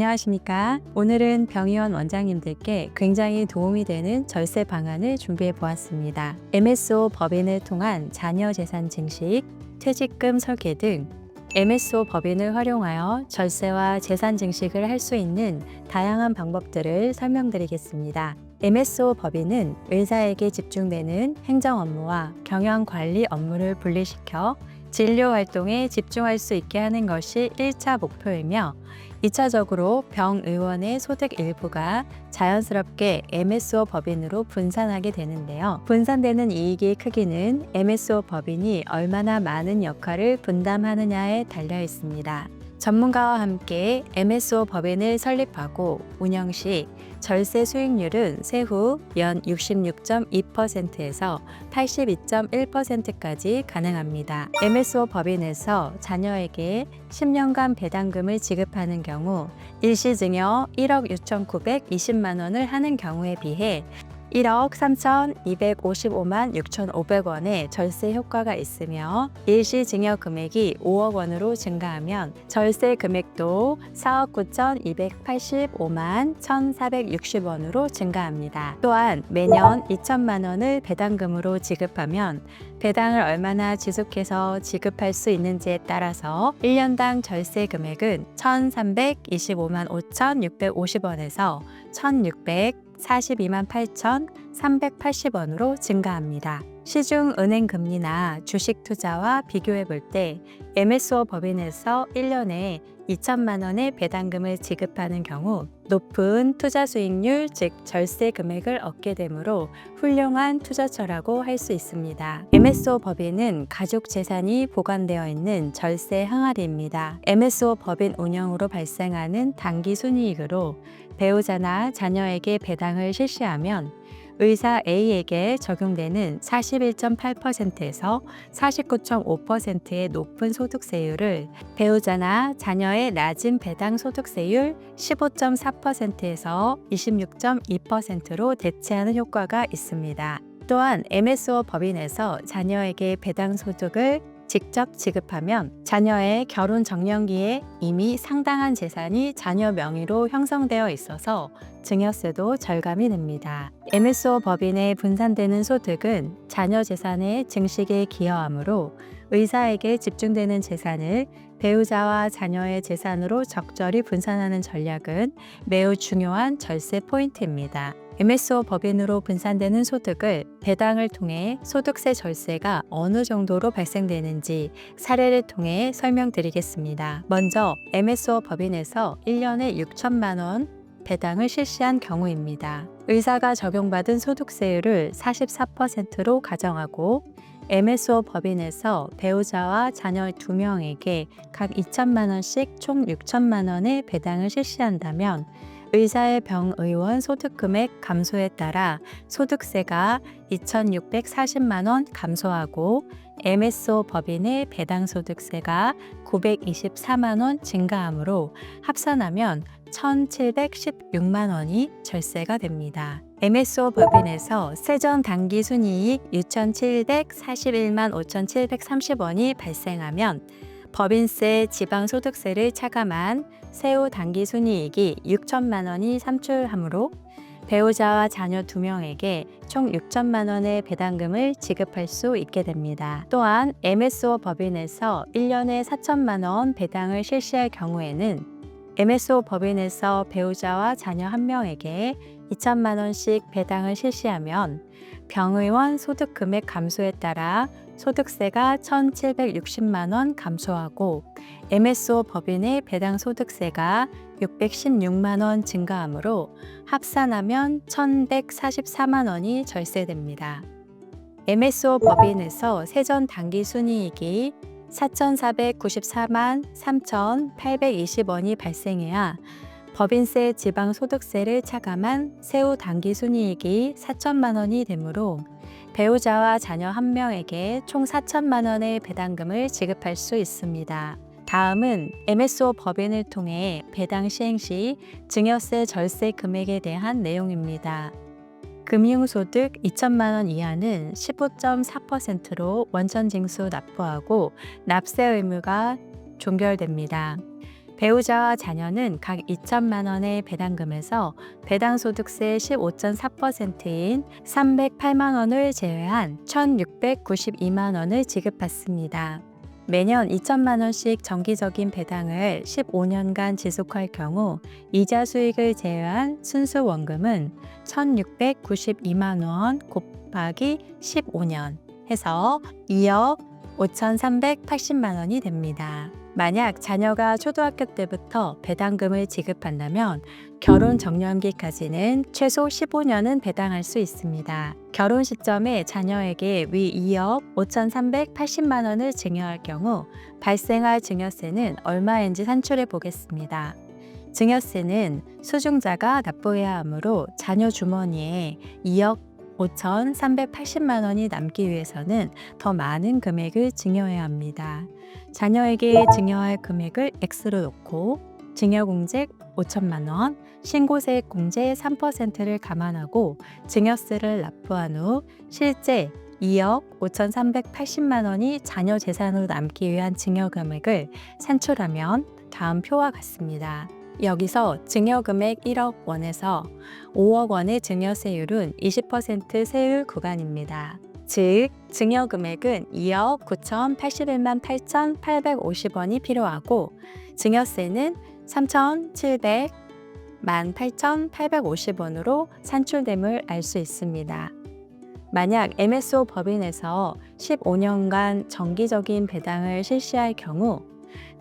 안녕하십니까. 오늘은 병의원 원장님들께 굉장히 도움이 되는 절세 방안을 준비해 보았습니다. MSO 법인을 통한 자녀 재산 증식, 퇴직금 설계 등 MSO 법인을 활용하여 절세와 재산 증식을 할 수 있는 다양한 방법들을 설명드리겠습니다. MSO 법인은 의사에게 집중되는 행정 업무와 경영 관리 업무를 분리시켜 진료 활동에 집중할 수 있게 하는 것이 1차 목표이며 2차적으로 병의원의 소득 일부가 자연스럽게 MSO 법인으로 분산하게 되는데요. 분산되는 이익의 크기는 MSO 법인이 얼마나 많은 역할을 분담하느냐에 달려 있습니다. 전문가와 함께 MSO 법인을 설립하고 운영 시 절세 수익률은 세후 연 66.2%에서 82.1%까지 가능합니다. MSO 법인에서 자녀에게 10년간 배당금을 지급하는 경우 일시증여 1억 6,920만 원을 하는 경우에 비해 1억 3,255만 6,500원의 절세 효과가 있으며 일시증여 금액이 5억 원으로 증가하면 절세 금액도 4억 9,285만 1,460원으로 증가합니다. 또한 매년 2천만 원을 배당금으로 지급하면 배당을 얼마나 지속해서 지급할 수 있는지에 따라서 1년당 절세 금액은 1,325만 5,650원에서 1,642만 8,380원으로 증가합니다. 시중 은행 금리나 주식 투자와 비교해 볼 때 MSO 법인에서 1년에 2천만 원의 배당금을 지급하는 경우 높은 투자 수익률, 즉 절세 금액을 얻게 되므로 훌륭한 투자처라고 할 수 있습니다. MSO 법인은 가족 재산이 보관되어 있는 절세 항아리입니다. MSO 법인 운영으로 발생하는 단기 순이익으로 배우자나 자녀에게 배당을 실시하면 의사 A에게 적용되는 41.8%에서 49.5%의 높은 소득세율을 배우자나 자녀의 낮은 배당 소득세율 15.4%에서 26.2%로 대체하는 효과가 있습니다. 또한 MSO 법인에서 자녀에게 배당 소득을 직접 지급하면 자녀의 결혼 적령기에 이미 상당한 재산이 자녀 명의로 형성되어 있어서 증여세도 절감이 됩니다. MSO 법인에 분산되는 소득은 자녀 재산의 증식에 기여하므로 의사에게 집중되는 재산을 배우자와 자녀의 재산으로 적절히 분산하는 전략은 매우 중요한 절세 포인트입니다. MSO 법인으로 분산되는 소득을 배당을 통해 소득세 절세가 어느 정도로 발생되는지 사례를 통해 설명드리겠습니다. 먼저 MSO 법인에서 1년에 6천만 원 배당을 실시한 경우입니다. 의사가 적용받은 소득세율을 44%로 가정하고 MSO 법인에서 배우자와 자녀 2명에게 각 2천만 원씩 총 6천만 원의 배당을 실시한다면 의사의 병의원 소득금액 감소에 따라 소득세가 2,640만 원 감소하고 MSO 법인의 배당 소득세가 924만 원 증가하므로 합산하면 1,716만 원이 절세가 됩니다. MSO 법인에서 세전 단기 순이익 6,741만 5,730원이 발생하면 법인세, 지방소득세를 차감한 세후 단기 순이익이 6천만 원이 산출하므로 배우자와 자녀 2명에게 총 6천만 원의 배당금을 지급할 수 있게 됩니다. 또한 MSO 법인에서 1년에 4천만 원 배당을 실시할 경우에는 MSO 법인에서 배우자와 자녀 1명에게 2천만 원씩 배당을 실시하면 병의원 소득 금액 감소에 따라 소득세가 1,760만 원 감소하고 MSO 법인의 배당 소득세가 616만 원 증가하므로 합산하면 1,144만 원이 절세됩니다. MSO 법인에서 세전 단기 순이익이 4,494만 3,820원이 발생해야 법인세, 지방소득세를 차감한 세후 단기 순이익이 4천만 원이 되므로 배우자와 자녀 1명에게 총 4천만 원의 배당금을 지급할 수 있습니다. 다음은 MSO 법인을 통해 배당 시행 시 증여세 절세 금액에 대한 내용입니다. 금융소득 2천만 원 이하는 15.4%로 원천징수 납부하고 납세 의무가 종결됩니다. 배우자와 자녀는 각 2천만 원의 배당금에서 배당소득세 15.4%인 308만 원을 제외한 1,692만 원을 지급받습니다. 매년 2천만 원씩 정기적인 배당을 15년간 지속할 경우 이자 수익을 제외한 순수 원금은 1,692만 원 곱하기 15년 해서 2억 5,380만 원이 됩니다. 만약 자녀가 초등학교 때부터 배당금을 지급한다면 결혼 적령기까지는 최소 15년은 배당할 수 있습니다. 결혼 시점에 자녀에게 위 2억 5,380만 원을 증여할 경우 발생할 증여세는 얼마인지 산출해 보겠습니다. 증여세는 수중자가 납부해야 하므로 자녀 주머니에 2억 5,380만 원이 남기 위해서는 더 많은 금액을 증여해야 합니다. 자녀에게 증여할 금액을 X로 놓고 증여공제 5천만 원, 신고세액 공제 3%를 감안하고 증여세를 납부한 후 실제 2억 5,380만 원이 자녀 재산으로 남기 위한 증여 금액을 산출하면 다음 표와 같습니다. 여기서 증여금액 1억 원에서 5억 원의 증여세율은 20% 세율 구간입니다. 즉, 증여금액은 2억 9,081만 8,850원이 필요하고 증여세는 3,700만 8,850원으로 산출됨을 알 수 있습니다. 만약 MSO 법인에서 15년간 정기적인 배당을 실시할 경우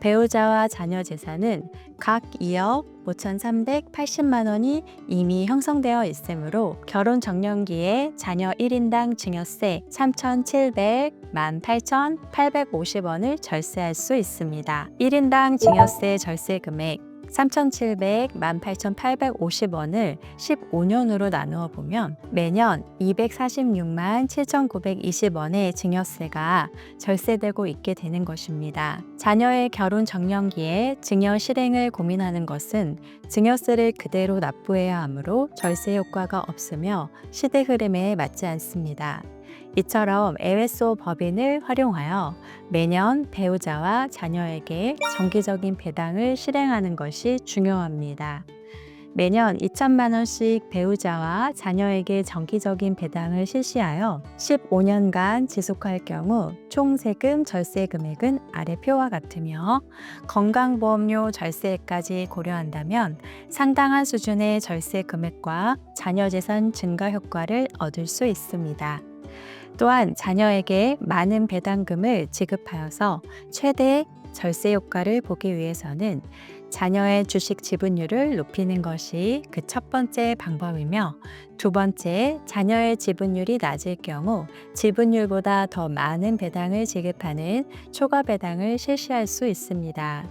배우자와 자녀 재산은 각 2억 5,380만 원이 이미 형성되어 있으므로 결혼 적령기에 자녀 1인당 증여세 3,700만 8,850원을 절세할 수 있습니다. 1인당 증여세 절세 금액 3,700만 8,850원을 15년으로 나누어 보면 매년 246만 7,920원의 증여세가 절세되고 있게 되는 것입니다. 자녀의 결혼 적령기에 증여 실행을 고민하는 것은 증여세를 그대로 납부해야 하므로 절세 효과가 없으며 시대 흐름에 맞지 않습니다. 이처럼 MSO 법인을 활용하여 매년 배우자와 자녀에게 정기적인 배당을 실행하는 것이 중요합니다. 매년 2천만 원씩 배우자와 자녀에게 정기적인 배당을 실시하여 15년간 지속할 경우 총 세금 절세 금액은 아래 표와 같으며 건강보험료 절세까지 고려한다면 상당한 수준의 절세 금액과 자녀 재산 증가 효과를 얻을 수 있습니다. 또한 자녀에게 많은 배당금을 지급하여서 최대 절세 효과를 보기 위해서는 자녀의 주식 지분율을 높이는 것이 그 첫 번째 방법이며 두 번째, 자녀의 지분율이 낮을 경우 지분율보다 더 많은 배당을 지급하는 초과 배당을 실시할 수 있습니다.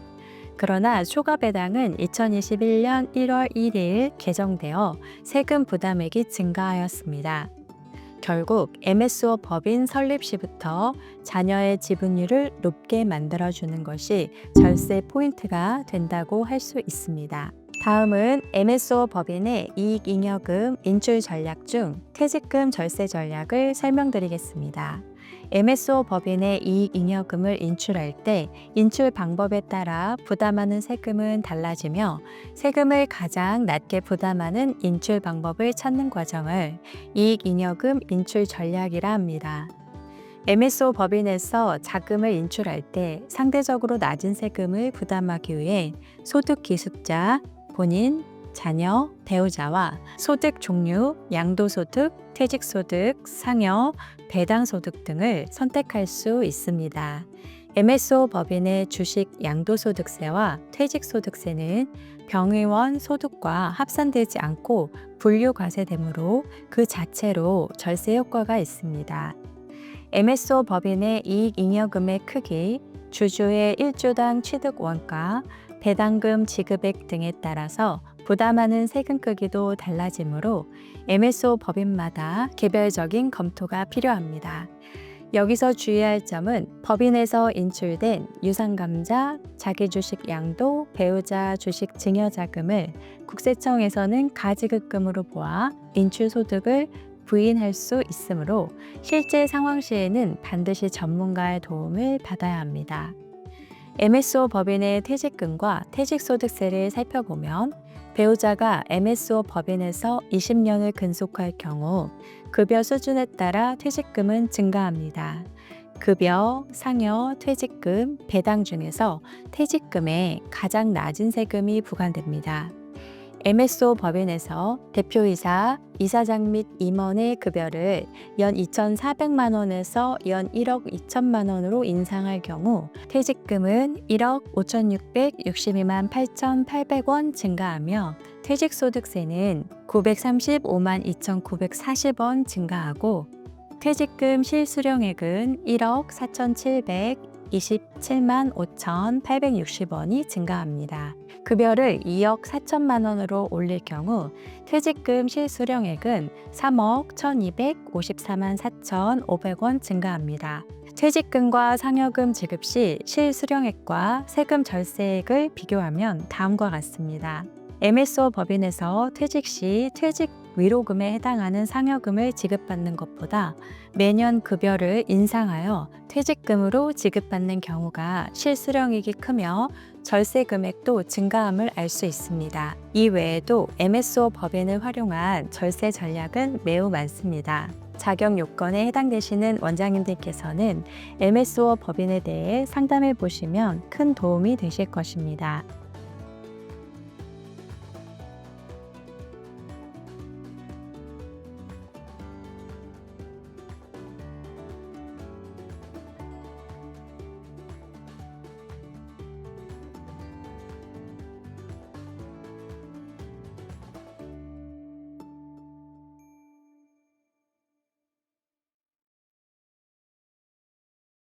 그러나 초과 배당은 2021년 1월 1일 개정되어 세금 부담액이 증가하였습니다. 결국 MSO 법인 설립 시부터 자녀의 지분율을 높게 만들어주는 것이 절세 포인트가 된다고 할 수 있습니다. 다음은 MSO 법인의 이익잉여금 인출 전략 중 퇴직금 절세 전략을 설명드리겠습니다. MSO 법인의 이익잉여금을 인출할 때 인출 방법에 따라 부담하는 세금은 달라지며 세금을 가장 낮게 부담하는 인출 방법을 찾는 과정을 이익잉여금 인출 전략이라 합니다. MSO 법인에서 자금을 인출할 때 상대적으로 낮은 세금을 부담하기 위해 소득 기숙자, 본인, 자녀, 배우자와 소득 종류, 양도소득, 퇴직소득, 상여, 배당소득 등을 선택할 수 있습니다. MSO 법인의 주식 양도소득세와 퇴직소득세는 병의원 소득과 합산되지 않고 분류과세되므로 그 자체로 절세 효과가 있습니다. MSO 법인의 이익잉여금의 크기, 주주의 1주당 취득 원가, 배당금 지급액 등에 따라서 부담하는 세금 크기도 달라지므로 MSO 법인마다 개별적인 검토가 필요합니다. 여기서 주의할 점은 법인에서 인출된 유상감자, 자기주식 양도, 배우자 주식 증여자금을 국세청에서는 가지급금으로 보아 인출소득을 부인할 수 있으므로 실제 상황 시에는 반드시 전문가의 도움을 받아야 합니다. MSO 법인의 퇴직금과 퇴직소득세를 살펴보면 배우자가 MSO 법인에서 20년을 근속할 경우 급여 수준에 따라 퇴직금은 증가합니다. 급여, 상여, 퇴직금, 배당 중에서 퇴직금에 가장 낮은 세금이 부과됩니다. MSO 법인에서 대표이사, 이사장 및 임원의 급여를 연 2,400만 원에서 연 1억 2천만 원으로 인상할 경우 퇴직금은 1억 5,662만 8,800원 증가하며 퇴직소득세는 935만 2,940원 증가하고 퇴직금 실수령액은 1억 4,727만 5,860원이 증가합니다. 급여를 2억 4천만 원으로 올릴 경우 퇴직금 실수령액은 3억 1,254만 4,500원 증가합니다. 퇴직금과 상여금 지급 시 실수령액과 세금 절세액을 비교하면 다음과 같습니다. MSO 법인에서 퇴직 시 퇴직 위로금에 해당하는 상여금을 지급받는 것보다 매년 급여를 인상하여 퇴직금으로 지급받는 경우가 실수령액이 크며 절세 금액도 증가함을 알 수 있습니다. 이 외에도 MSO 법인을 활용한 절세 전략은 매우 많습니다. 자격 요건에 해당되시는 원장님들께서는 MSO 법인에 대해 상담해 보시면 큰 도움이 되실 것입니다.